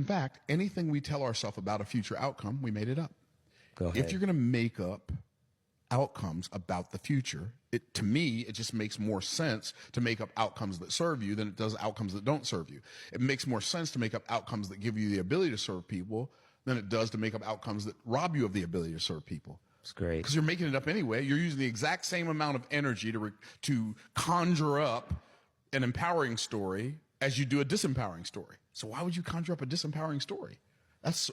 fact, anything we tell ourselves about a future outcome, we made it up. Go ahead. If you're going to make up outcomes about the future, to me, it just makes more sense to make up outcomes that serve you than it does outcomes that don't serve you. It makes more sense to make up outcomes that give you the ability to serve people than it does to make up outcomes that rob you of the ability to serve people. It's great. Because you're making it up anyway. You're using the exact same amount of energy to conjure up an empowering story as you do a disempowering story. So why would you conjure up a disempowering story? That's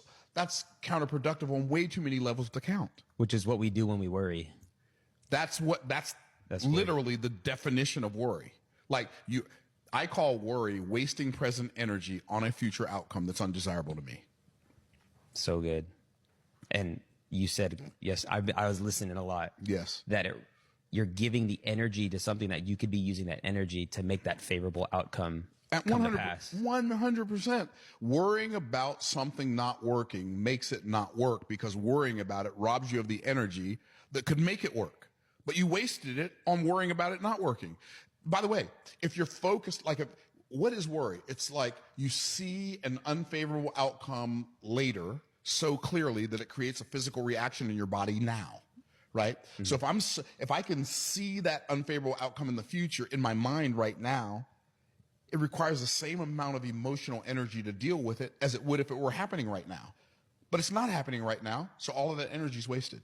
counterproductive on way too many levels to count. Which is what we do when we worry. That's That's literally the definition of worry. I call worry wasting present energy on a future outcome that's undesirable to me. So good. And you said, yes, I was listening a lot. Yes. That you're giving the energy to something that you could be using that energy to make that favorable outcome At come to pass. 100%. Worrying about something not working makes it not work because worrying about it robs you of the energy that could make it work. But you wasted it on worrying about it not working. By the way, if you're focused, what is worry? It's like you see an unfavorable outcome later so clearly that it creates a physical reaction in your body now. Right? Mm-hmm. So if I can see that unfavorable outcome in the future in my mind right now, it requires the same amount of emotional energy to deal with it as it would if it were happening right now. But it's not happening right now, so all of that energy is wasted.